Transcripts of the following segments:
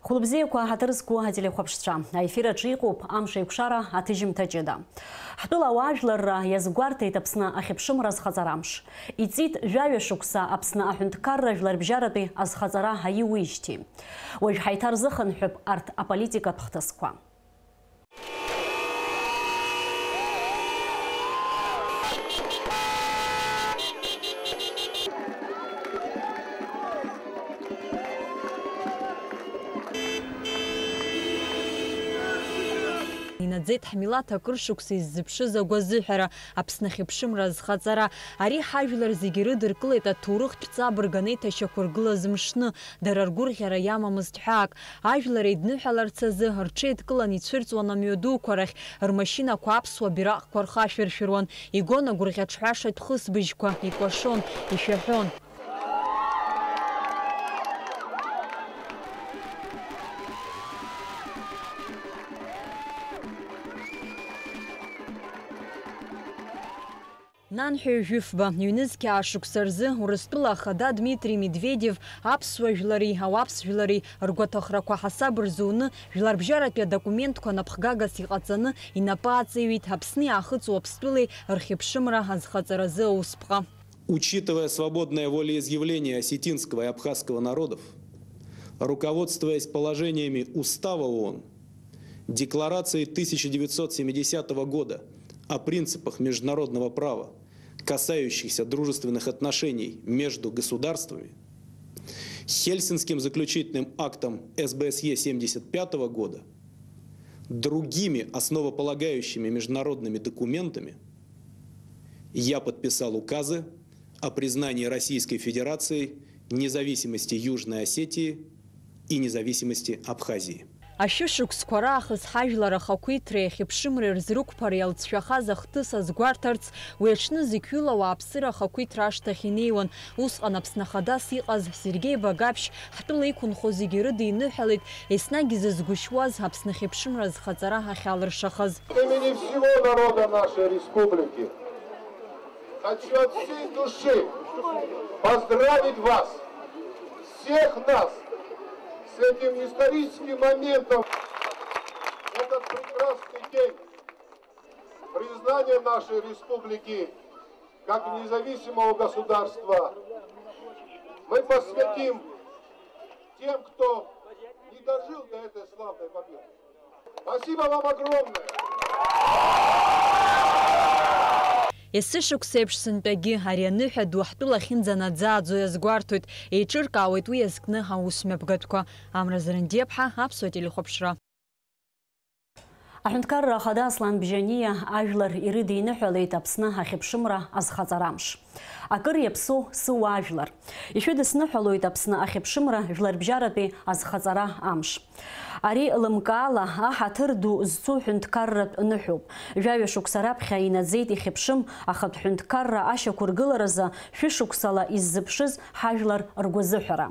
Хулбзееква хатырзку ателехуапшцра. Эфира чиикуп амша икшара атыжим таджеда. Хтула важларра язгварта итапсна ахипшим разхазарамш. Ицит жавешукса апсна ахунткарра жларбжараты азхазара хаи уишти. Уж хайтарзыхан хюб арт аполитика пхтасква. Инадзет хамилата кыршукси зыпшыза гвазыхара апснахи пшымра зхацара ари хажлар зигиры дыркылета турых цабырганета шакургыла зымшны дараргурхера ямамыздхак ажлар идныхаларцазы рчет кылани цвырцуана мёду корах рмашина квапсва бирах корха швершвирон игона гурхячхаша тхысбыжква иквашон ишахон. Нанхи жюфба юнизки ашуксарзы урыстула хада Дмитрий Медведев апсуа жлари ауапс жлари рготахраква хасабырзуны жларбжаратпе документку напхгагас иҟаҵаны инапаҵаҩит Аԥсни ахыҵуа Аԥстәылеи рхьыԥшымра азхаҵаразы ауспҟа. Учитывая свободное волеизъявление осетинского и абхазского народов, руководствуясь положениями Устава ООН, Декларацией 1970 года о принципах международного права, касающихся дружественных отношений между государствами, Хельсинским заключительным актом СБСЕ 1975 года, другими основополагающими международными документами, я подписал указы о признании Российской Федерации независимости Южной Осетии и независимости Абхазии. Ашьышықәсқәа раахыс ҳажәлар ахақәиҭреи ахьыԥшымреи рзрықәԥара иалҵшәахаз ахҭыс азгәарҭарц уи аҽны зықьҩыла ауааԥсыра ахақәиҭра ашҭахь инеиуан. Усҟан Аԥсны хадас иҟаз Сергеи Багаԥшь ҳтәыла иқәынхо зегьы рыда иныҳәалеит еснагь изызгәышьуаз Аԥсны ахьыԥшымра зхаҵара ахьалыршахаз. Имени всего народа нашей республики хочу от всей души поздравить вас, всех нас, с этим историческим моментом. Этот прекрасный день признания нашей республики как независимого государства мы посвятим тем, кто не дожил до этой славной победы. Спасибо вам огромное! Есышықәса еиԥш сынтәагьы ари аныҳәа ду ҳтәыла ахьынӡанаӡааӡо иазгәарҭоит, еиҿыркаауеит уи иазкны аусмҩаԥгатәқәа. Амра Зарандиаԥҳа, Аԥсуа телехәаԥшра. Аҳәынҭқарра ахада Аслан Бжьаниа ажәлар ирыда иныҳәалеит Аԥсны ахьыԥшымра азхаҵарамш. Акыр иаԥсоу сыуаажәлар. Ишәыда сныҳәалоит Аԥсны ахьыԥшымра жәларбжьаратәи азхаҵара амш. Ари лымкаала аҳаҭыр ду зцу ҳәынҭқарратә ныҳәоуп. Жәаҩа-шықәса раԥхьа инаӡеит ихьыԥшым ахатә ҳәынҭқарра ашьақәыргыларазы шәышықәсала иззыԥшыз ҳажәлар ргәазыҳәара.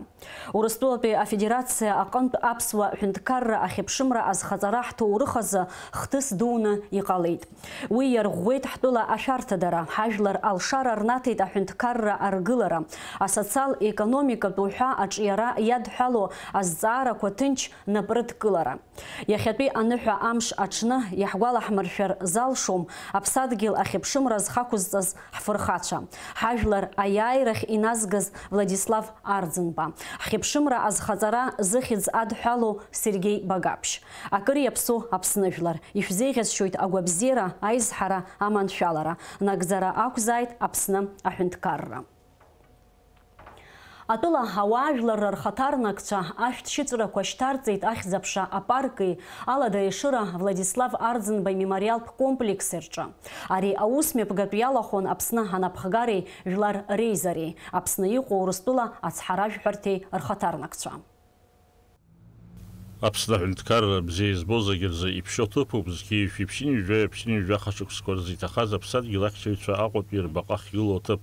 Урыстәылатәи афедерациа аҟынтә аԥсуа ҳәынҭқарра ахьыԥшымра азхаҵара ҳҭоурых азы хҭыс дуны иҟалеит. Уи иарӷәӷәеит ҳтәыла ашәарҭадара, ҳажәлар алшара рнаҭеит аҳәынҭқарра аргылара, асоциал-економикатә уҳәа аҿиара иадҳәало азҵаарақәа ҭынч напрыдкылара. Иахьатәи аныҳәа амш аҽны иаҳгәалаҳмыршәар залшом аԥсадгьыл ахьыԥшымра зхақәызҵаз ҳфырхацәа. Ҳажәлар аиааирахь иназгаз Владислав Арӡынба. Ҳхьыԥшымра азхаҵара зыхьӡ адҳәало Сергеи Багаԥшь. Акыр иаԥсоу Аԥсныжәлар. Ишәзеиӷьасшьоит агәабзиара, аизҳара, аманшәалара. Нагӡара ақәзааит Аԥсны аҳәынҭқарра. Атәыла ауаажәларра рхаҭарнакцәа ашәҭшьыҵәрақәа шьҭарҵеит ахьӡаԥша апарки алада ешыра Владислав Арӡынба мемориалтә комплекси рҿы. Ари аусмҩаԥгатә иалахәын Аԥсны анапхгареи жәлар реизареи, Аԥсны иҟоу Урыстәыла ацҳаражәҳәарҭеи рхаҭарнакцәа. Аԥсны аҳәынҭқарра бзиа избо зегьы рзы иԥшьоу ҭыԥуп зқьи шәиԥшьыни жәа хашықәсқәа рзы иҭахаз аԥсадгьыл ахьчаҩцәа Аҟәатәи рбаҟа ахьгылоу ҭыԥ.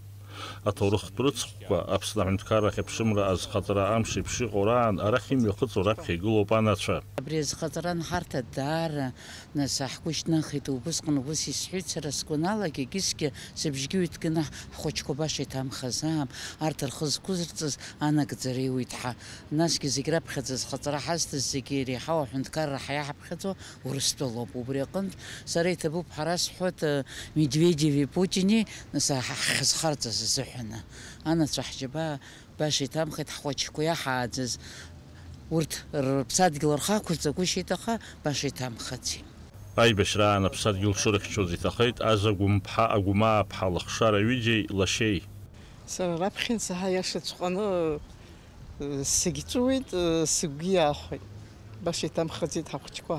аҭоурыхтә рыцҳақәа Аԥсны Аҳәынҭқарра ахьыԥшымра азхаҵара амш еиԥш иҟоу раан арахь имҩахыҵуа раԥхьа игылоуп анацәа. Абри азхаҵара анхарҭа даара нас ҳгәы шьҭнахит, убысҟан убыс исҳәеит сара сгәаналагьы егьысгьы сыбжьгьы ҩыҭганы ҳхәыҷқәа баша иҭамхазаам, арҭ рхы зқәызырҵаз анагӡара иуит ҳа. Насгьы зегь раԥхьаӡа азхаҵара ҳазҭаз зегьы иреиҳау аҳәынҭқарра ҳиаҳаԥхьаӡо Урыстәылоуп. Убри аҟынтә сара иҭабуп ҳара сҳәоит Медведеви Путини нас ҳхьызхарҵаз азыҳәаны. Анацәа ҳџьабаа баша иҭамхеит, ҳхәыҷқәа иаҳааӡаз урҭ рыԥсадгьыл рхақәырҵагәышьеит, аха баша иҭамхаци. Аибашьраан аԥсадгьыл шырыхьчоз иҭахеит Азагәымԥҳа Агәмааԥҳа лыхшара ҩыџьеи лашьеи. Сара раԥхьанӡа ҳаиашаҵәҟьаны сагьҵәуеит, сыгәгьы иаахәеит. Баша иҭамхаӡеит ҳахәыҷқәа.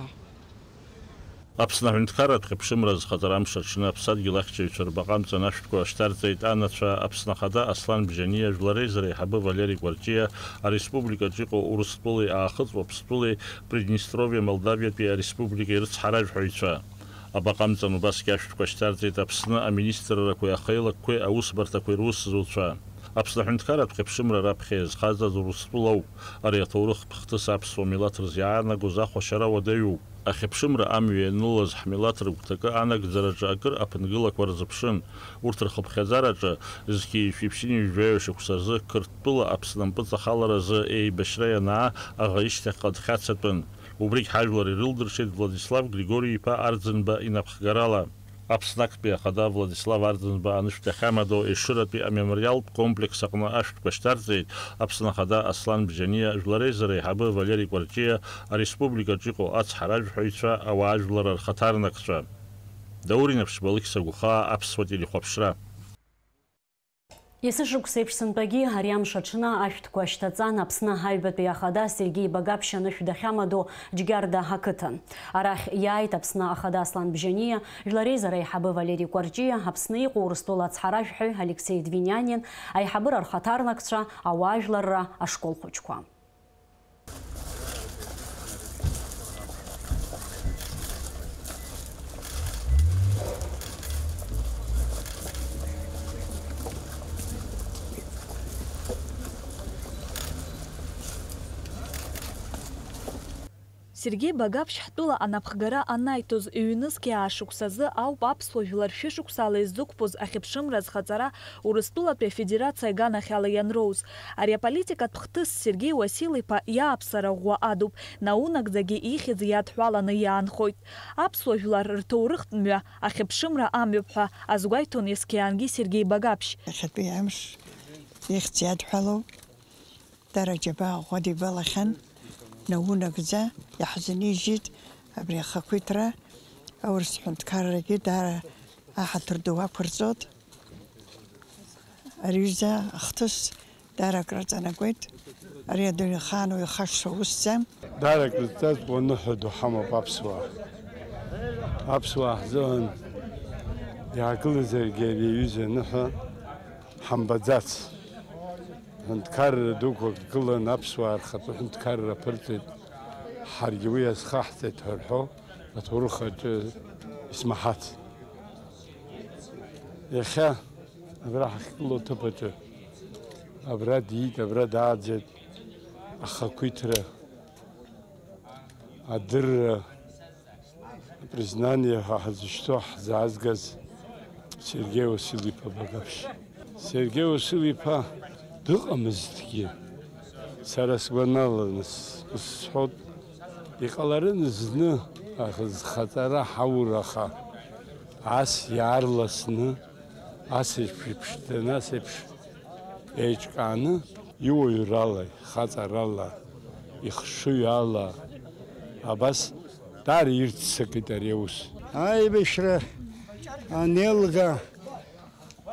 Аԥсны Аҳәынҭқарратә хьыԥшымра азхаҵара амш аҽны аԥсадгьыл ахьчаҩцәа рбаҟамҵан ашәҭқәа ашьҭарҵеит анацәа Аԥсны Ахада Аслан Бжьаниа, Жәлар Реизара аиҳабы Валери Кәарҷиа, ареспубликаҿы иҟоу Урыстәылеи, Аахыҵ Уаԥстәылеи, Приднестровиа, Молдавиатәи ареспубликеи рыцҳаражәҳәаҩцәа. Абаҟамҵан убасгьы ашәҭқәа ашьҭарҵеит Аԥсны аминистррақәеи ахеилагақәеи аусбарҭақәеи русзуцәа. Аԥсны Аҳәынҭқарратә хьыԥшымра раԥхьа иазхаҵаз Урыстәылоуп. Ари аҭоурыхтә хҭыс аԥсуа милаҭ рзиаанагоз ахәашьара уадаҩуп. Ахьыԥшымра амҩа ианылаз ҳмилаҭ рыгәҭакы анагӡараҿы акыр аԥынгылақәа рзыԥшын. Урҭ рхыԥхьаӡараҿы зқьи шәиԥшьыни жәаҩа шықәса рзы Қырҭтәыла Аԥсны ампыҵахаларазы еибашьра ианаа аӷа ишьҭахьҟа дхьацатәын. Убригь ҳажәлар ирылдыршеит Владислав Григори-иԥа Арӡынба инапхгарала. Аԥсны актәи Ахада Владислав Арӡынба анышәҭахь амадо Ешыратәи амемориалтә комплекс аҟны ашәҭқәа шьҭарҵеит Аԥсны Ахада Аслан Бжьаниа, Жәлар Реизара аиҳабы Валери Кәарҷиа, ареспубликаҿы иҟоу ацҳаражәҳәаҩцәа, ауаажәлар рхаҭарнакцәа. Даурин Аԥшьбалықь Сагәхаа, Аԥсуа телехәаԥшра. Есышықәсеиԥш сынтәагьы ари амш аҽны ашәҭқәа шьҭаҵан Аԥсны Ҳаҩбатәи Ахада Сергеи Багаԥшь анышә дахьамадо Џьгьарда ақыҭан. Арахь иааит Аԥсны Ахада Аслан Бжьаниа, Жәлар Реизара аиҳабы Валери Кәарҷиа, Аԥсны иҟоу Урыстәыла ацҳаражәҳәаҩ Алексей Двинянин, аиҳабыра рхаҭарнакцәа, ауаажәларра ашкол хәыҷқәа. Сергей Багаԥшь ҳтәыла анапхгара анаиҭоз ҩнызқьи аашықәсазы ауп аԥсуа жәлар шәышықәсала изықәԥоз ахьыԥшымра азхаҵара Урыстәылатәи афедерациа аганахьала ианроуз. Ари аполитикатә хҭыс Сергеи Уасил-иԥа иааԥсара ӷәӷәа адуп, наунагӡагьы ихьӡ иадҳәаланы иаанхоит. Аԥсуа жәлар рҭоурыхтә мҩа ахьыԥшымра амҩоуп ҳәа азгәаиҭон есқьиаангьы Сергеи Багаԥшь. Иахьатәи амш ихьӡ иадҳәалоу дара џьабаа ӷәӷәа дибалахьан. Наунагӡа иаҳзынижьит абри ахақәиҭра Аурыс ҳәынҭқаррагьы даара аҳаҭыр ду ақәырҵоит. Ариҩыза ахҭыс даара акраҵанакуеит. Ари адунеихаан ихашҭра усӡам. Даара крызҵазкуа ныҳәа ду ҳамоуп аԥсуаа. Аԥсуаа ҳзыҳәан иаагылазаргьы ари аҩыза ныҳәа ҳамбаӡац. Ҳәынҭқарра дуқәак гылан аԥсуаа рхатәы ҳәынҭқарра ԥырҵеит, ҳаргьы уи азхаҳҵеит ҳәа рҳәо аҭоурых аҿы исмаҳац. Иахьа абра ҳахьгылоу аҭыԥаҿы абра диит, абра дааӡеит ахақәиҭра, адырра, апризнание ҳәа ҳазышьҭоу ҳзаазгаз Сергеи Уасил-иԥа Багаԥшь. Сергеи Уасил-иԥа дыҟамызҭгьы сара сгәаналаны сҳәоит, иҟаларын зны зхаҵара ҳаураха ас иаарласны, ас еиԥш иԥшӡаны, ас еиԥш еиҿкааны иуаҩрала, ихаҵарала, ихшыҩала, абас даара ирццакит ари аус. Аибашьра анеилга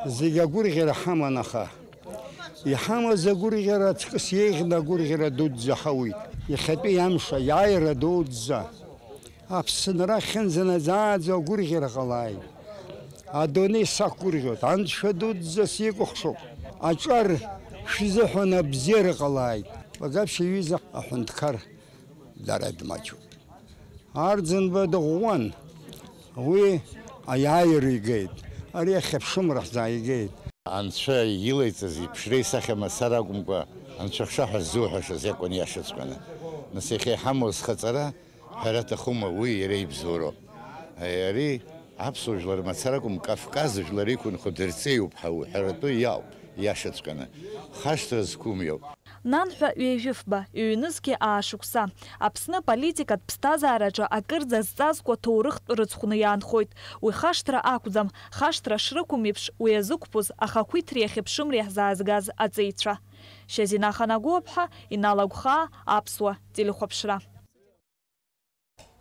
зегьы агәырӷьара ҳаман, аха иҳамаз агәырӷьара аҵкыс еиӷьны агәырӷьара дуӡӡа ҳауит. Иахьатәи амш аиааира дуӡӡа Аԥсынра ахьынӡанаӡааӡо агәырӷьара ҟалааит. Адунеи сақәгәырӷьоит, анцәа дуӡӡа сикәыхшоуп. Аҿар шәзыҳәан абзиара ҟалааит. Багаԥшь иҩыза аҳәынҭқар даара дмаҷуп. Арӡынба дыӷәӷәан, уи аиааира игеит, ари ахьыԥшымра ҳзааигеит. Анцәа илаиҵаз иԥшреи сахьамасар акәымкәа анцәа хшаҳәа ззуҳәашаз иакәын иашаҵәҟьаны. Нас иахьа иҳамоу схаҵара ҳәара аҭахума уи иара ибзоуроуп. Ари аԥсуа жәлар мацара акәым, Кавказ жәлар иқәынхо дырҵеиуп ҳәа уҳәаратәы иауп иашаҵәҟьаны. Хашҭра зқәым иоуп. Нанҳәа ҩажәифба, ҩнызқьи аашықәса. Аԥсны политикатә ԥсҭазаараҿы акыр зазҵазкуа ҭоурыхтә рыцхәны иаанхоит. Уи хашҭра акәӡам, хашҭра шрықәым еиԥш уи иазықәԥоз ахақәиҭреи ахьыԥшымреи ҳзаазгаз аҵеицәа. Шьазина Ханагәыԥҳа, Инал Агәхаа, Аԥсуа телехәаԥшра.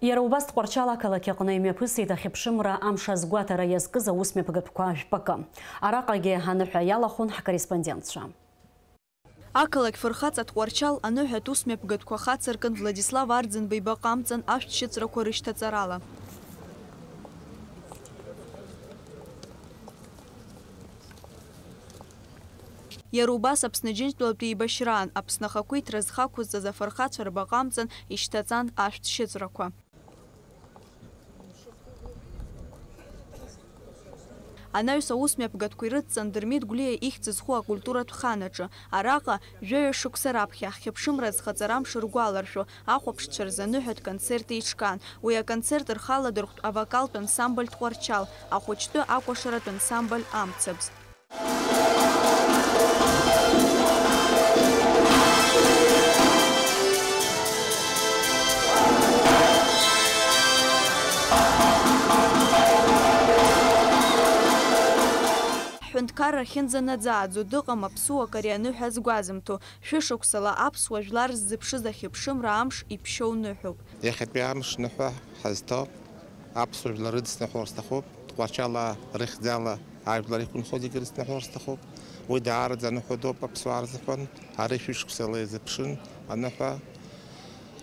Иара убас Тҟәарчал ақалақь аҟны имҩаԥысит ахьыԥшымра амш азгәаҭара иазкыз аусмҩаԥгатәқәа жәпакы. Араҟагьы аныҳәа иалахәын ҳкорреспондентцәа. Ақалақь фырхаҵа Тҟәарчал аныҳәатә усмҩаԥгатәқәа хацыркын Владислав Арӡынба ибаҟамҵан ашәҭшьыҵәрақәа рышьҭаҵарала. Иара убас Аԥсны Џьынџьтәылатәи еибашьраан, Аԥсны ахақәиҭра зхақәызҵаз афырхацәа рбаҟамҵан ишьҭаҵан ашәҭшьыҵәрақәа. Анаҩс аусмҩаԥгатәқәа ирыдҵан Дырмит Гәлиа ихьӡ зху акультуратә ханаҿы. Араҟа жәаҩа шықәса раԥхьа ҳхьыԥшымра зхаҵарамш ргәаларшәо ахәаԥшцәа рзы аныҳәатә концерт еиҿкаан. Уи аконцерт рхаладырхәтә авокалтә ансамбль Тҟәарчал, ахәыҷтәы акәашаратә ансамбль Амцабз. Ҳҳәынҭқарра ахьынӡанаӡааӡо дыҟам аԥсуак ари аныҳәа згәазымҭо. Шәышықәсала аԥсуа жәлар ззыԥшыз ахьыԥшымра амш иԥшьоу ныҳәоуп. Иахьатәи амш ныҳәа ҳазҭоуп. Аԥсуа жәлар рыдысныҳәар сҭахуп. Тҟәарчала рыхьӡала ажәлар иқәынхо зегьы рыдысныҳәар сҭахуп. Уи даараӡа аныҳәа доуп аԥсуаа рзыҳәан. Ари шәышықәсала изыԥшын аныҳәа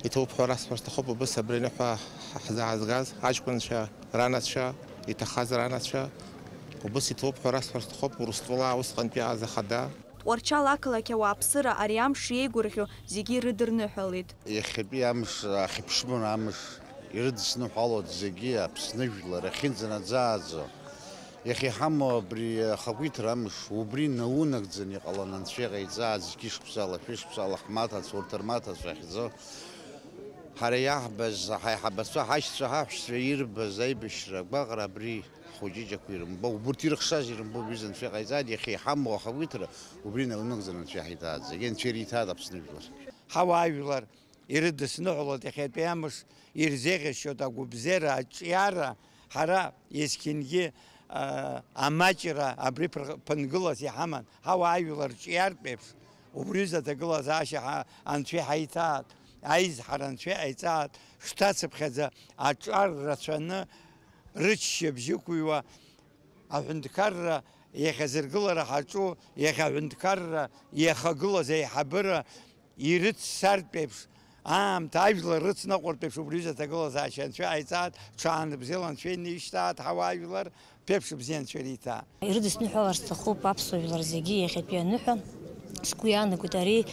иҭоуп ҳәа расҳәар сҭахуп. Убыс абри аныҳәа ҳзаазгаз аҷкәынцәа, ранацәа, иҭахаз ранацәа убыс иҭоуп ҳәа расҳәар сҭахуп. Урыстәыла усҟантәи азахада. Тҟәарчал ақалақь ауааԥсыра ари амш иеигәырӷьо зегьы ирыдырныҳәалеит. Иахьатәи амш ахьыԥшымра амш ирыдысныҳәалоит зегьы Аԥсны жәлар ахьынӡанаӡааӡо. Иахьа иҳамоу абри ахақәиҭра амш убри наунагӡан иҟалан анцәа иҟаиҵааит зегьы шықәсала, шәышықәсала ҳмаҭацәа, урҭ рмаҭацәа ахьӡо. Ҳара иаҳбаз ҳаиҳабацәа, ҳашьцәа, ҳаҳәшьцәа ирбаз аибашьра агәаҟра абри ҳхәыҷыҷақәа ирымбо, убурҭ ирыхшаз ирымбо убри анцәа иҟаиҵааит. Иахьа иҳамоу ахақәиҭра убри наунагӡан анцәа иҳаиҭааит. Зегьы анцәа ириҭааит Аԥсны жәлар. Ҳауаажәлар ирыдысныҳәалоит иахьатәи амш ирзеӷьашьоит агәыбзиара, аҿиара. Ҳара есқьынгьы амаҷра абри ԥынгылас иҳаман. Ҳауаажәлар рҿиартә еиԥш убризы аҭагылазаашьа анцәа иҳаиҭааит. Аизҳара анцәа иҟаиҵааит. Шҭацыԥхьаӡа аҿар рацәаны рыччабжь ықәыҩуа аҳәынҭқарра иахьазыргылара ҳаҿу, иахьа аҳәынҭқарра иахагылаз аиҳабыра ирыццартә еиԥш аамҭа ажәлар рыцнаҟәартә еиԥш убри аҭагылазаашьа анцәа иҟаиҵааит. Ҽааны бзиала анцәа инишьҭааит ҳауаажәлар, ԥеиԥш бзиа анцәа ириҭааит. Ирыдысныҳәалар сҭахуп аԥсуа жәлар зегьы иахьатәи аныҳәа. Сгәы иаанагоит ари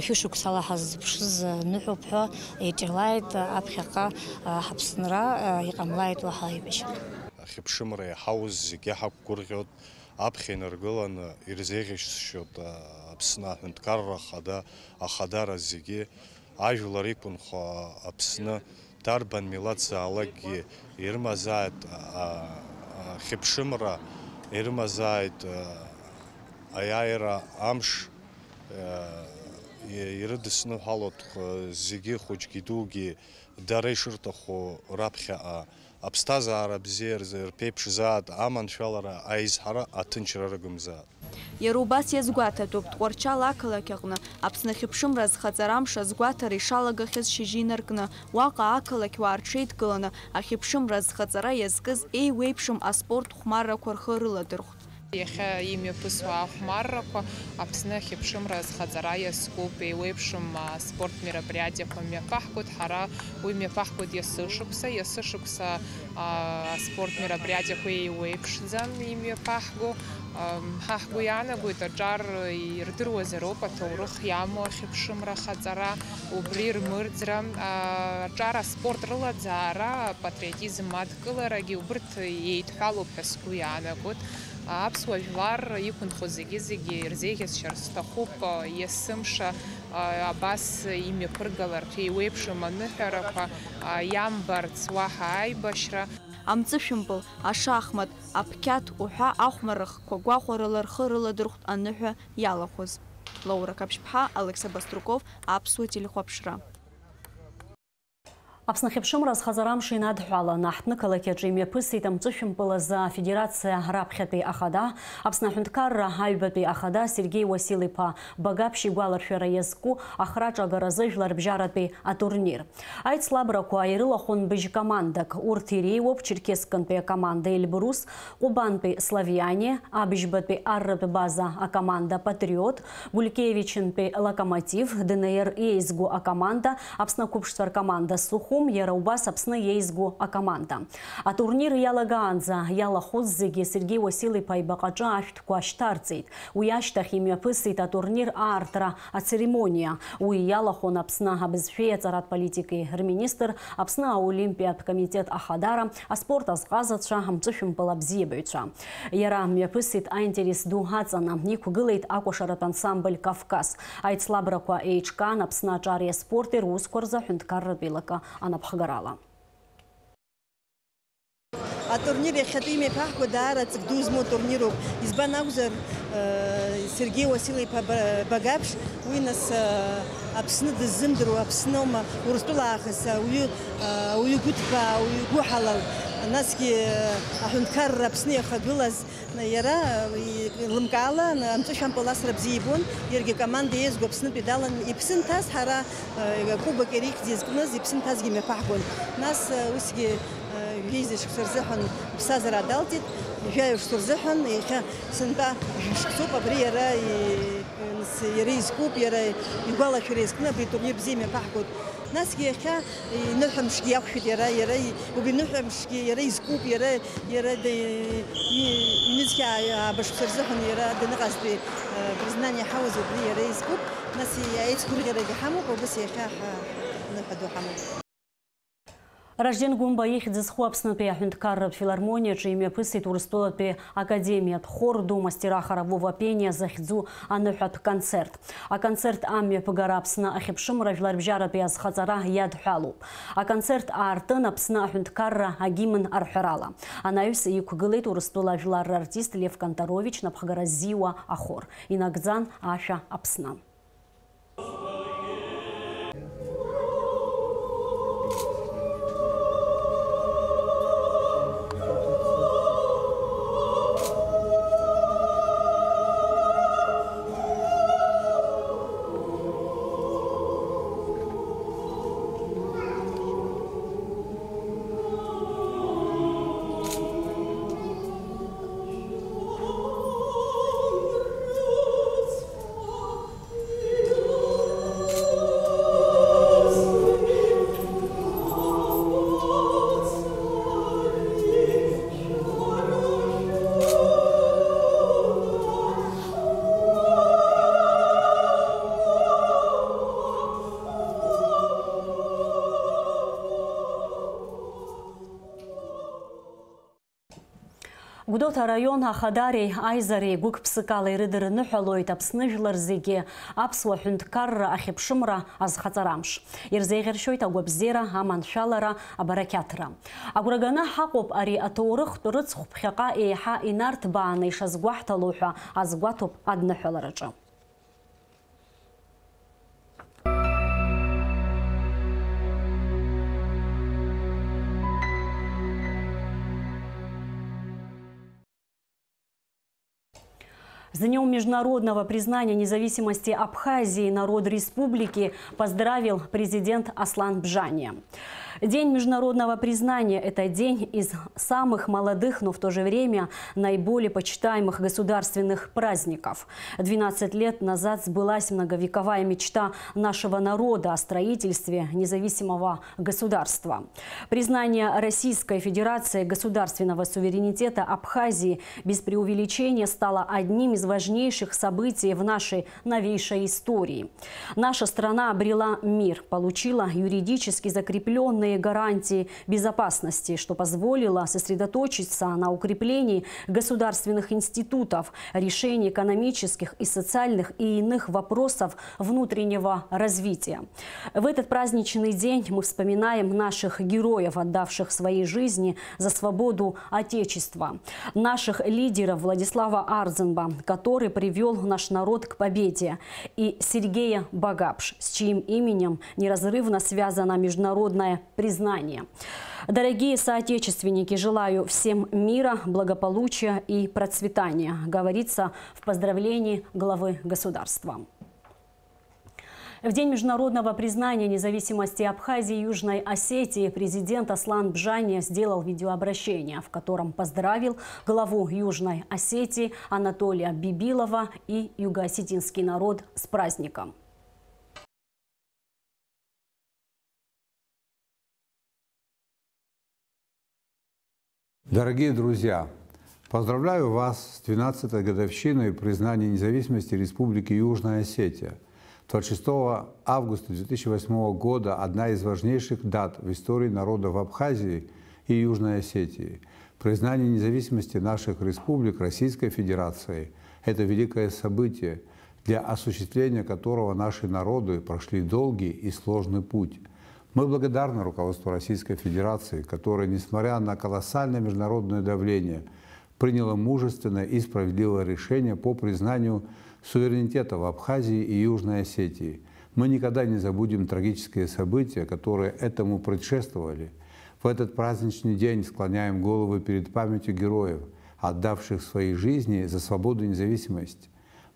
шәышықәсала ҳаззыԥшыз ныҳәоуп ҳәа еиҿалааит аԥхьаҟа ҳаԥсынра, иҟамлааит уаҳа аибашьра. Ахьыԥшымра иаҳауз зегьы ҳақәгәырӷьоит, аԥхьа инаргыланы ирзеиӷьашьоит Аԥсны аҳәынҭқарра ахадара зегьы, ажәлар иқәынхо Аԥсны дарбан милаҭзаалакгьы ирымазааит ахьыԥшымра, ирымазааит аиааира амш ирыдысныҳәалоит зегьы хәыҷгьы дугьы дара ишырҭаху раԥхьаҟа аԥсҭазаара бзиа рзы рԥеиԥшзааит, аманшәалара, аизҳара, аҭынчра рыгымзааит. Иара убас иазгәаҭатәуп Тҟәарчал ақалақь аҟны Аԥсны ахьыԥшымра зхаҵара амш азгәаҭара ишалагахьаз шьыжьы инаркны, уаҟа ақалақьуаа рҽеидкыланы ахьыԥшымра зхаҵара иазкыз еиуеиԥшым аспорт хәмаррақәа рхы рыладырхәт. Иахьа имҩаԥысуа ахәмаррақәа Аԥсны ахьыԥшымра зхаҵара иазкуп, еиуеиԥшым аспорт мероприятиақәа мҩаԥаҳгоит. Ҳара уи мҩаԥаҳгоит иасышықәса аспорт мероприятиақәа еиуеиԥшӡам имҩаԥаҳго. Ҳа ҳгәы иаанагоит аҿар ирдыруазароуп аҭоурых иамоу ахьыԥшымра хаҵара, убри рмырӡра, аҿар аспорт рылаӡаара, апатриотизм адкыларагьы убырҭ еидҳәалоуп ҳәа сгәы иаанагоит. аԥсуа жәлар иқәынхо зегьы ирзеиӷьасшьарц сҭахуп есымша абас имҩаԥыргаларц еиуеиԥшым аныҳәарақәа иамбарц уаҳа аибашьра. Амҵышәымпыл, ашахмат, аԥқьаҭ уҳәа ахәмаррахқәа гәахәарыла рхы рыладырхәт аныҳәа иалахәыз. Лаура Каԥшьԥҳа, Алекса Баструков, Аԥсуа телехәаԥшра. Аԥсны ахьыԥшымра азхаҵарамш инадҳәалан аҳҭнықалақь аҿы имҩаԥысит амҵышәымпыл азы афедерациа раԥхьатәи ахада, Аԥсны аҳәынҭқарра аҩбатәи ахада Сергеи Уасил-иԥа Багаԥшь игәаларшәара иазку ахраҿагаразы жәларбжьаратәи атурнир. Аицлабрақәа ирылахәын быжь-командак. Урҭ иреиуоуп Черкессктәи акоманда Эльбрус, Ҟәыбантәи Славиане, Абыжьбатәи Арратә база акоманда Патриот, Гулькевичынтәи Локомотив, ДНР еизгу акоманда, Аԥсны ақәыԥштәы ркоманда Сухум, иара убас Аԥсны еизгу акоманда. Атурнир иалагаанӡа иалахәыз зегьы Сергеи Уасил-иԥа ибаҟаҿы ашәҭқәа ашьҭарҵеит. Уи ашьҭахь имҩаԥысит атурнир аартра ацеремониа. Уи иалахәын Аԥсны абызшәеи аҵаратә политикеи рминистр, Аԥсны аолимпиатә комитет ахадара, аспорт азҟазацәа, амҵышәымпыл абзиабаҩцәа. Иара мҩаԥысит аинтерес ду аҵаны, иқәгылеит акәашаратә ансамбль Кавказ. Аицлабрақәа еиҿкаан Аԥсны аҿари аспорти русқәа рзы аҳәынҭқарратә еилакы анапхгарала. Атурнир иахьатәи имеиԥаҳкәа даара ҵак ду змоу турнируп. Избан акәзар Сергеи Уасил-иԥа Багаԥшь уи нас Аԥсны дыззымдыруа, Аԥсны аума Урыстәылаахыс ауаҩы гәыҭбаа, ауаҩы гәыҳалал, насгьы аҳәынҭқарра Аԥсны иахагылаз иара лымкаала амҵышәымпыл асра бзиа ибон, иаргьы акоманда еизгу Аԥснытәи далан иԥсы нҭаз ҳара кубок ирихьӡ иазкныз иԥсы нҭазгьы имҩаԥаҳгон. Нас усгьы Виза шықәса рзыҳәан ԥсҭазаара далҵит, жәаҩа-шықәса рзыҳәан иахьа сынтәа шықәсоуп абри иара изкуп, иара игәалашәара иазкны абри турнир бзиа имҩаԥаҳгоит. Насгьы иахьа иныҳәамшгьы иақәшәеит убри ныҳәамшгьы иара изкуп, иара ҩнызқьаа абашықәса рзыҳәан иара даныҟазтәи признание ҳауаз убри иара изкуп, нас аицгәырӷьарагьы ҳамоуп, убас иахьа ныҳәа ду ҳамоуп. Ражден Гумба ихьӡ зху Аԥснытәи аҳәынҭқарратә филармониаҿы имҩаԥысит Урыстәылатәи академиатә хорду мастера хорового пения захьӡу аныҳәатә концерт. Аконцерт амҩаԥгара Аԥсны ахьыԥшымра жәларбжьаратәи азхаҵара иадҳәалоуп. Аконцерт аартын Аԥсны аҳәынҭқарра агимн арҳәарала. Анаҩс иқәгылеит Урыстәыла жәлар артист Лев Канторович напхгара зиуа ахор. Инагӡан ашәа Аԥсны. Гәдоуҭа араион ахадареи аизареи гәык-ԥсыкала ирыдырныҳәалоит Аԥсны жәлар зегьы аԥсуа ҳәынҭқарра ахьыԥшымра азхаҵарамш. Ирзеиӷьаршьоит агәабзиара, аманшәалара, абарақьаҭра. Агәра ганы ҳаҟоуп ари аҭоурыхтә рыҵхә ԥхьаҟа еиҳа инарҭбааны ишазгәаҳҭало ҳәа азгәаҭоуп адныҳәалараҿы. С Днем международного признания независимости Абхазии народ республики поздравил президент Аслан Бжания. День международного признания – это день из самых молодых, но в то же время наиболее почитаемых государственных праздников. 12 лет назад сбылась многовековая мечта нашего народа о строительстве независимого государства. Признание Российской Федерации государственного суверенитета Абхазии без преувеличения стало одним из важнейших событий в нашей новейшей истории. Наша страна обрела мир, получила юридически закрепленные гарантии безопасности, что позволило сосредоточиться на укреплении государственных институтов, решении экономических и социальных и иных вопросов внутреннего развития. В этот праздничный день мы вспоминаем наших героев, отдавших свои жизни за свободу Отечества, наших лидеров Владислава Арзенба, который привел наш народ к победе, и Сергея Багапш, с чьим именем неразрывно связано международное признание. Дорогие соотечественники, желаю всем мира, благополучия и процветания, говорится в поздравлении главы государства. В День международного признания независимости Абхазии и Южной Осетии президент Аслан Бжани сделал видеообращение, в котором поздравил главу Южной Осетии Анатолия Бибилова и юго-осетинский народ с праздником. Дорогие друзья, поздравляю вас с 12-й годовщиной признания независимости Республики Южная Осетия. 26 августа 2008 года одна из важнейших дат в истории народов Абхазии и Южной Осетии. Признание независимости наших республик Российской Федерацией – это великое событие, для осуществления которого наши народы прошли долгий и сложный путь. Мы благодарны руководству Российской Федерации, которое, несмотря на колоссальное международное давление, приняло мужественное и справедливое решение по признанию суверенитета в Абхазии и Южной Осетии. Мы никогда не забудем трагические события, которые этому предшествовали. В этот праздничный день склоняем головы перед памятью героев, отдавших свои жизни за свободу и независимость.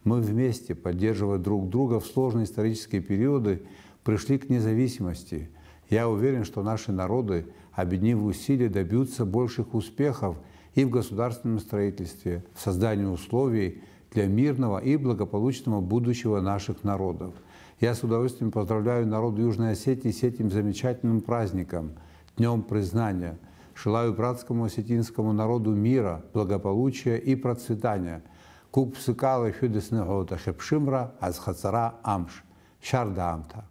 Мы вместе, поддерживая друг друга в сложные исторические периоды, пришли к независимости. Я уверен, что наши народы, объединив усилия, добьются больших успехов и в государственном строительстве, в создании условий для мирного и благополучного будущего наших народов. Я с удовольствием поздравляю народ Южной Осетии с этим замечательным праздником, Днем признания. Желаю братскому осетинскому народу мира, благополучия и процветания. Куп псыкалы хюдесного тахепшимра азхацара амш. Шарда амта.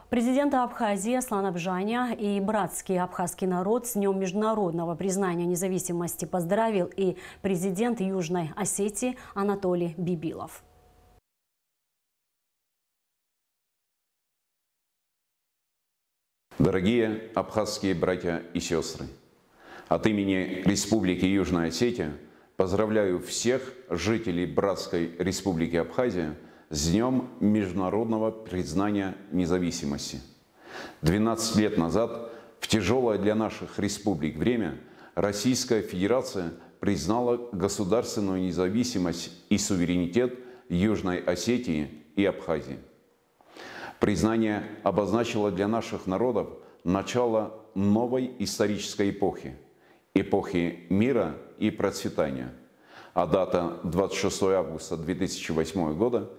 Президента Абхазии Аслана Бжаня и братский абхазский народ с Днем международного признания независимости поздравил и президент Южной Осетии Анатолий Бибилов. Дорогие абхазские братья и сестры, от имени Республики Южная Осетия поздравляю всех жителей братской Республики Абхазия с Днем международного признания независимости. 12 лет назад, в тяжелое для наших республик время, Российская Федерация признала государственную независимость и суверенитет Южной Осетии и Абхазии. Признание обозначило для наших народов начало новой исторической эпохи, эпохи мира и процветания. А дата 26 августа 2008 года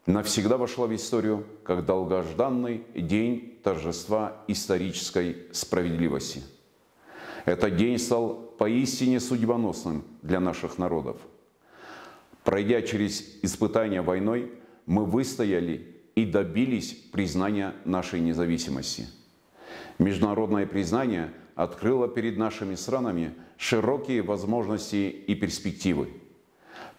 навсегда вошла в историю как долгожданный день торжества исторической справедливости. Этот день стал поистине судьбоносным для наших народов. Пройдя через испытания войной, мы выстояли и добились признания нашей независимости. Международное признание открыло перед нашими странами широкие возможности и перспективы.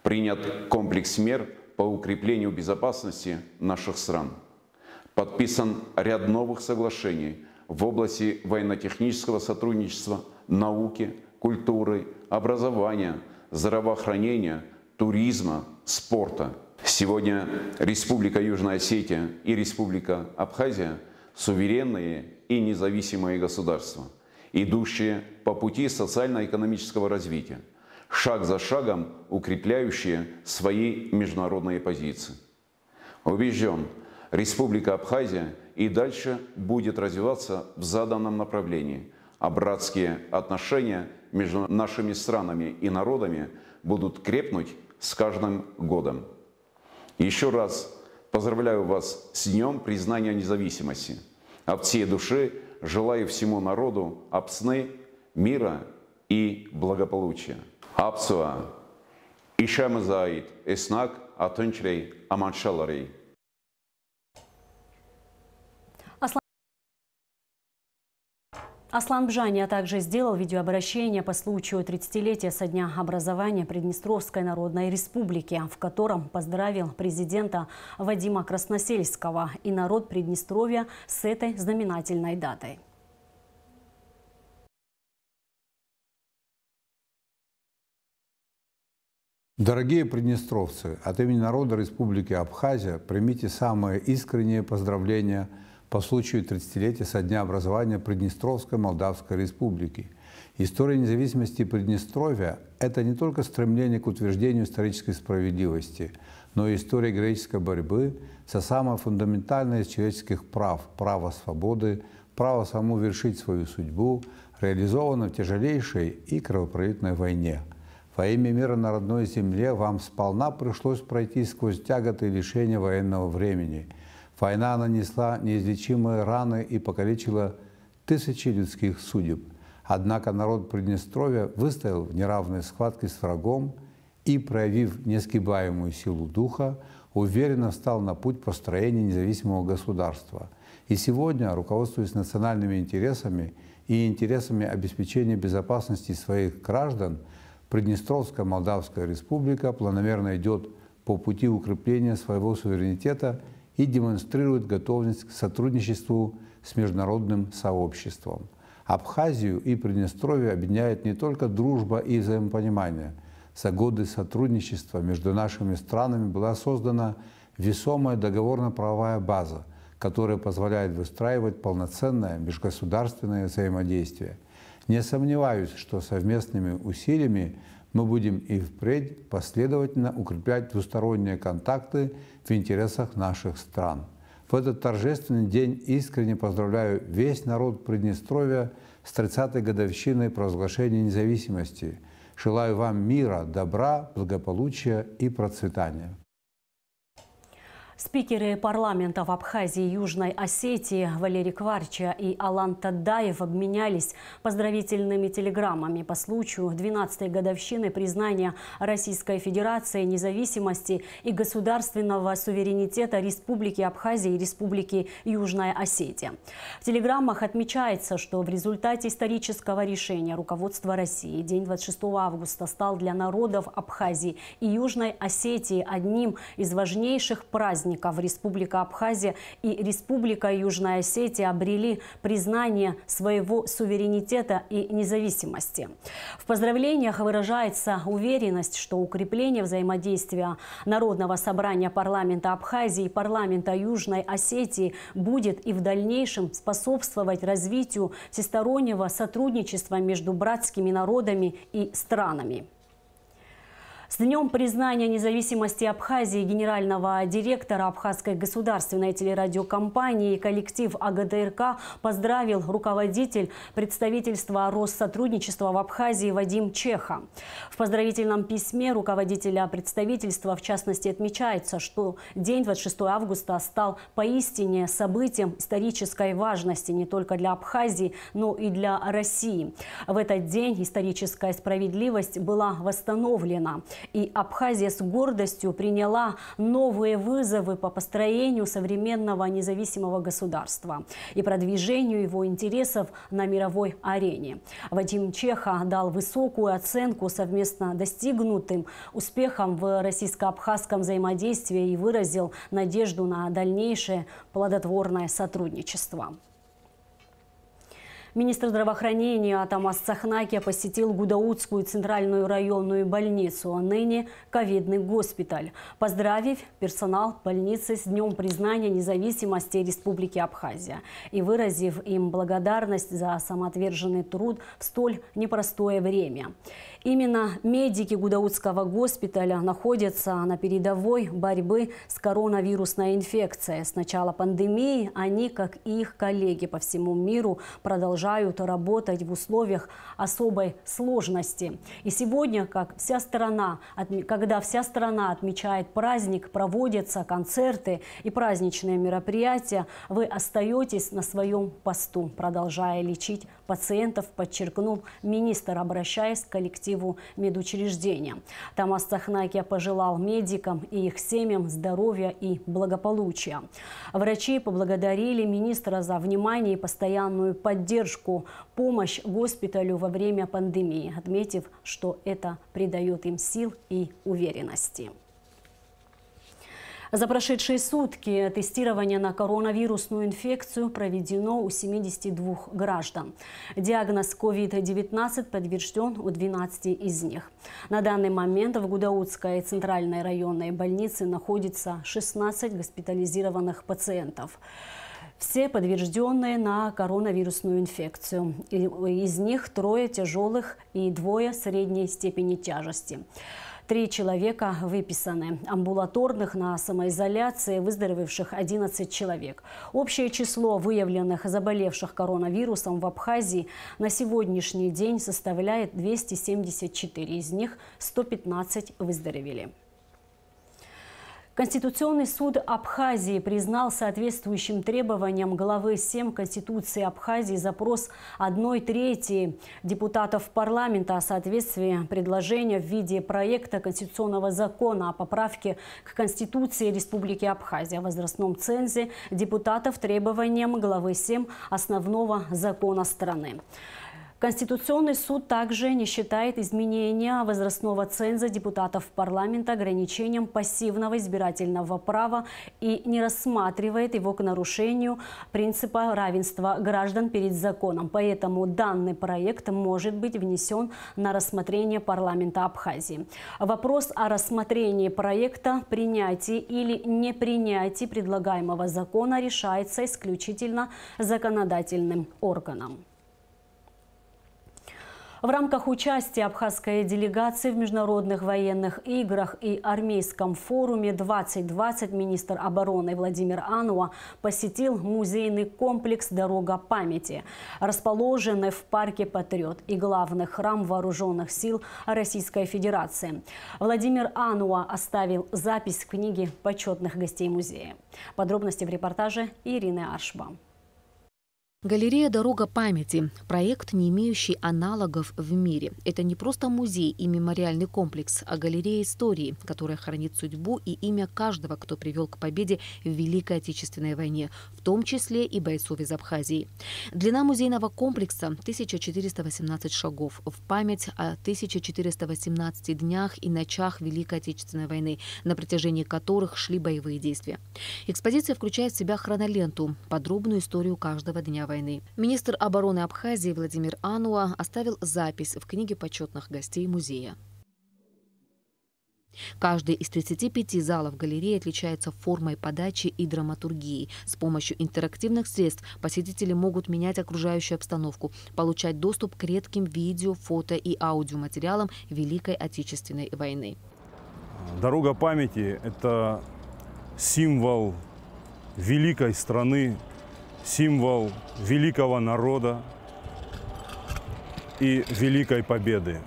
Принят комплекс мер по укреплению безопасности наших стран. Подписан ряд новых соглашений в области военно-технического сотрудничества, науки, культуры, образования, здравоохранения, туризма, спорта. Сегодня Республика Южная Осетия и Республика Абхазия – суверенные и независимые государства, идущие по пути социально-экономического развития, шаг за шагом укрепляющие свои международные позиции. Убежден, Республика Абхазия и дальше будет развиваться в заданном направлении, а братские отношения между нашими странами и народами будут крепнуть с каждым годом. Еще раз поздравляю вас с Днем признания независимости. От всей души желаю всему народу апсны, мира и благополучия. Апсуа ишамазаид эснак атынчрей аманшаларей. Аслан Бжани также сделал видеообращение по случаю 30-летия со дня образования Приднестровской Народной Республики, в котором поздравил президента Вадима Красносельского и народ Приднестровья с этой знаменательной датой. Дорогие приднестровцы, от имени народа Республики Абхазия примите самые искренние поздравления по случаю 30-летия со дня образования Приднестровской Молдавской Республики. История независимости Приднестровья – это не только стремление к утверждению исторической справедливости, но и история героической борьбы за самое фундаментальное из человеческих прав – право свободы, право самому вершить свою судьбу, реализовано в тяжелейшей и кровопролитной войне. Во имя мира на родной земле вам сполна пришлось пройти сквозь тяготы и лишения военного времени. Война нанесла неизлечимые раны и покалечила тысячи людских судеб. Однако народ Приднестровья выстоял в неравной схватке с врагом и, проявив несгибаемую силу духа, уверенно встал на путь построения независимого государства. И сегодня, руководствуясь национальными интересами и интересами обеспечения безопасности своих граждан, Приднестровская Молдавская Республика планомерно идет по пути укрепления своего суверенитета и демонстрирует готовность к сотрудничеству с международным сообществом. Абхазию и Приднестровье объединяет не только дружба и взаимопонимание. За годы сотрудничества между нашими странами была создана весомая договорно-правовая база, которая позволяет выстраивать полноценное межгосударственное взаимодействие. Не сомневаюсь, что совместными усилиями мы будем и впредь последовательно укреплять двусторонние контакты в интересах наших стран. В этот торжественный день искренне поздравляю весь народ Приднестровья с 30-й годовщиной провозглашения независимости. Желаю вам мира, добра, благополучия и процветания. Спикеры парламентов Абхазии и Южной Осетии Валерий Кварча и Алан Таддаев обменялись поздравительными телеграммами по случаю 12-й годовщины признания Российской Федерации независимости и государственного суверенитета Республики Абхазия и Республики Южная Осетия. В телеграммах отмечается, что в результате исторического решения руководства России день 26 августа стал для народов Абхазии и Южной Осетии одним из важнейших праздников. Республика Абхазия и Республика Южная Осетия обрели признание своего суверенитета и независимости. В поздравлениях выражается уверенность, что укрепление взаимодействия Народного собрания парламента Абхазии и парламента Южной Осетии будет и в дальнейшем способствовать развитию всестороннего сотрудничества между братскими народами и странами. С днем признания независимости Абхазии генерального директора Абхазской государственной телерадиокомпании и коллектив АГТРК поздравил руководитель представительства Россотрудничества в Абхазии Вадим Чеха. В поздравительном письме руководителя представительства в частности отмечается, что день 26 августа стал поистине событием исторической важности не только для Абхазии, но и для России. В этот день историческая справедливость была восстановлена. И Абхазия с гордостью приняла новые вызовы по построению современного независимого государства и продвижению его интересов на мировой арене. Вадим Чеха дал высокую оценку совместно достигнутым успехам в российско-абхазском взаимодействии и выразил надежду на дальнейшее плодотворное сотрудничество. Министр здравоохранения Атамас Цахнаки посетил Гудаутскую центральную районную больницу, а ныне ковидный госпиталь, поздравив персонал больницы с днем признания независимости Республики Абхазия и выразив им благодарность за самоотверженный труд в столь непростое время. Именно медики Гудаутского госпиталя находятся на передовой борьбы с коронавирусной инфекцией. С начала пандемии они, как и их коллеги по всему миру, продолжают работать в условиях особой сложности. И сегодня, когда вся страна отмечает праздник, проводятся концерты и праздничные мероприятия, вы остаетесь на своем посту, продолжая лечить пациентов, подчеркнул министр, обращаясь к коллективу коллективу медучреждения. Тамас Цахнакия пожелал медикам и их семьям здоровья и благополучия. Врачи поблагодарили министра за внимание и постоянную поддержку, помощь госпиталю во время пандемии, отметив, что это придает им сил и уверенности. За прошедшие сутки тестирование на коронавирусную инфекцию проведено у 72 граждан. Диагноз COVID-19 подтвержден у 12 из них. На данный момент в Гудаутской центральной районной больнице находится 16 госпитализированных пациентов. Все подтвержденные на коронавирусную инфекцию. Из них 3 тяжелых и 2 средней степени тяжести. 3 человека выписаны. Амбулаторных на самоизоляции выздоровевших 11 человек. Общее число выявленных заболевших коронавирусом в Абхазии на сегодняшний день составляет 274. Из них 115 выздоровели. Конституционный суд Абхазии признал соответствующим требованиям главы 7 Конституции Абхазии запрос 1/3 депутатов парламента о соответствии предложения в виде проекта конституционного закона о поправке к Конституции Республики Абхазия о возрастном цензе депутатов требованиям главы 7 основного закона страны. Конституционный суд также не считает изменения возрастного ценза депутатов парламента ограничением пассивного избирательного права и не рассматривает его к нарушению принципа равенства граждан перед законом. Поэтому данный проект может быть внесен на рассмотрение парламента Абхазии. Вопрос о рассмотрении проекта, принятии или непринятии предлагаемого закона решается исключительно законодательным органом. В рамках участия абхазской делегации в международных военных играх и армейском форуме 2020 министр обороны Владимир Ануа посетил музейный комплекс «Дорога памяти», расположенный в парке «Патриот» и главный храм Вооруженных сил Российской Федерации. Владимир Ануа оставил запись в книге почетных гостей музея. Подробности в репортаже Ирины Аршба. Галерея «Дорога памяти» – проект, не имеющий аналогов в мире. Это не просто музей и мемориальный комплекс, а галерея истории, которая хранит судьбу и имя каждого, кто привел к победе в Великой Отечественной войне, в том числе и бойцов из Абхазии. Длина музейного комплекса – 1418 шагов в память о 1418 днях и ночах Великой Отечественной войны, на протяжении которых шли боевые действия. Экспозиция включает в себя хроноленту, подробную историю каждого дня войны. Министр обороны Абхазии Владимир Ануа оставил запись в книге почетных гостей музея. Каждый из 35 залов галереи отличается формой подачи и драматургией. С помощью интерактивных средств посетители могут менять окружающую обстановку, получать доступ к редким видео, фото и аудиоматериалам Великой Отечественной войны. Дорога памяти – это символ великой страны, символ великого народа и великой победы.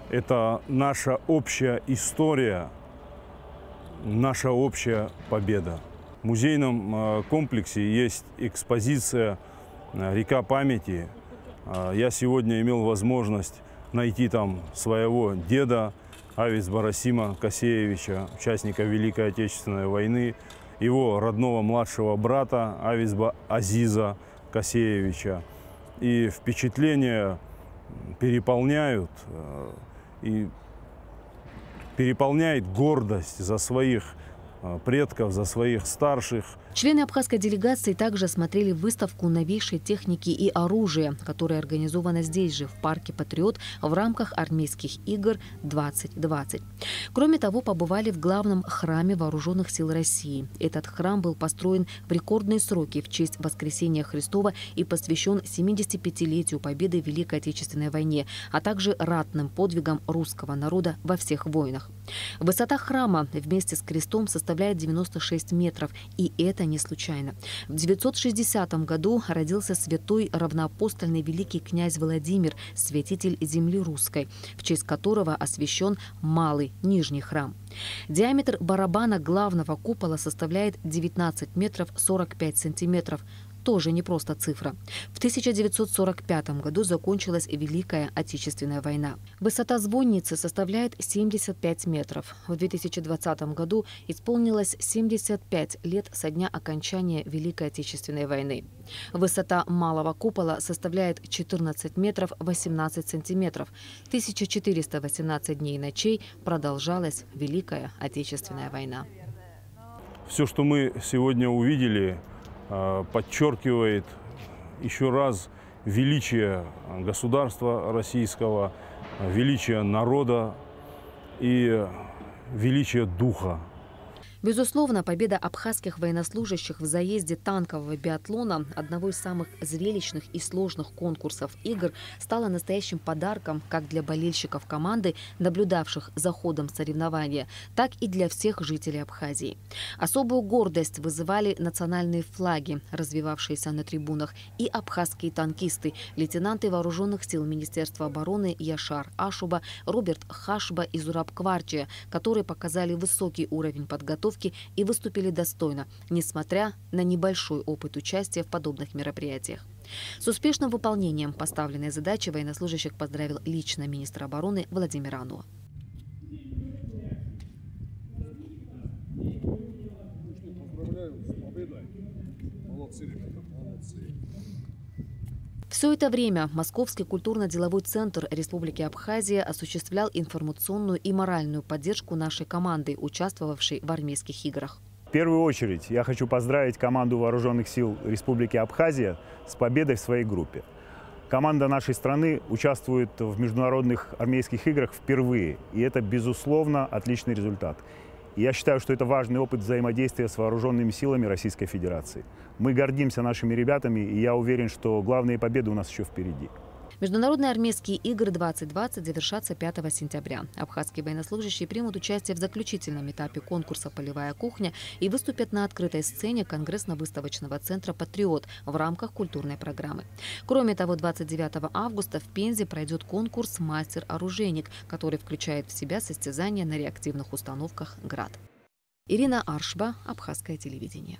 Это наша общая история, наша общая победа. В музейном комплексе есть экспозиция «Река памяти». Я сегодня имел возможность найти там своего деда Авис Барасима Касеевича, участника Великой Отечественной войны, его родного младшего брата Авизба Азиза Касеевича. И впечатления переполняют, и переполняет гордость за своих предков, за своих старших. Члены абхазской делегации также осмотрели выставку новейшей техники и оружия, которая организована здесь же, в парке «Патриот», в рамках армейских игр 2020. Кроме того, побывали в главном храме Вооруженных сил России. Этот храм был построен в рекордные сроки в честь Воскресения Христова и посвящен 75-летию победы в Великой Отечественной войне, а также ратным подвигам русского народа во всех войнах. Высота храма вместе с крестом составляет 96 метров, и это не случайно. В 960 году родился святой равноапостольный великий князь Владимир, святитель земли русской, в честь которого освящен малый нижний храм. Диаметр барабана главного купола составляет 19 метров 45 сантиметров. тоже не просто цифра. В 1945 году закончилась Великая Отечественная война. Высота звонницы составляет 75 метров. В 2020 году исполнилось 75 лет со дня окончания Великой Отечественной войны. Высота малого купола составляет 14 метров 18 сантиметров. 1418 дней и ночей продолжалась Великая Отечественная война. Все, что мы сегодня увидели, подчеркивает еще раз величие государства российского, величие народа и величие духа. Безусловно, победа абхазских военнослужащих в заезде танкового биатлона, одного из самых зрелищных и сложных конкурсов игр, стала настоящим подарком как для болельщиков команды, наблюдавших за ходом соревнования, так и для всех жителей Абхазии. Особую гордость вызывали национальные флаги, развивавшиеся на трибунах, и абхазские танкисты, лейтенанты вооруженных сил Министерства обороны Яшар Ашуба, Роберт Хашба и Зураб Кварчия, которые показали высокий уровень подготовки и выступили достойно, несмотря на небольшой опыт участия в подобных мероприятиях. С успешным выполнением поставленной задачи военнослужащих поздравил лично министр обороны Владимир Ануа. Все это время Московский культурно-деловой центр Республики Абхазия осуществлял информационную и моральную поддержку нашей команды, участвовавшей в армейских играх. В первую очередь я хочу поздравить команду Вооруженных сил Республики Абхазия с победой в своей группе. Команда нашей страны участвует в международных армейских играх впервые, и это, безусловно, отличный результат. Я считаю, что это важный опыт взаимодействия с вооруженными силами Российской Федерации. Мы гордимся нашими ребятами, и я уверен, что главные победы у нас еще впереди. Международные армейские игры 2020 завершатся 5 сентября. Абхазские военнослужащие примут участие в заключительном этапе конкурса «Полевая кухня» и выступят на открытой сцене Конгрессно-выставочного центра «Патриот» в рамках культурной программы. Кроме того, 29 августа в Пензе пройдет конкурс «Мастер-оружейник», который включает в себя состязания на реактивных установках «Град». Ирина Аршба, Абхазское телевидение.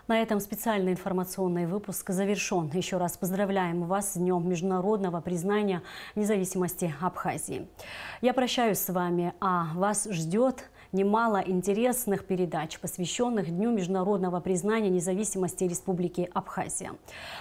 На этом специальный информационный выпуск завершен. Еще раз поздравляем вас с Днем международного признания независимости Абхазии. Я прощаюсь с вами, а вас ждет немало интересных передач, посвященных Дню международного признания независимости Республики Абхазия.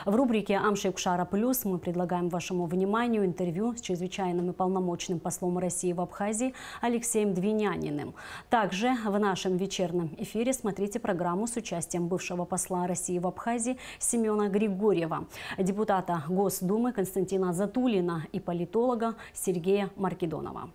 В рубрике «Амшейкшара плюс» мы предлагаем вашему вниманию интервью с чрезвычайным и полномочным послом России в Абхазии Алексеем Двиняниным. Также в нашем вечернем эфире смотрите программу с участием бывшего посла России в Абхазии Семена Григорьева, депутата Госдумы Константина Затулина и политолога Сергея Маркедонова.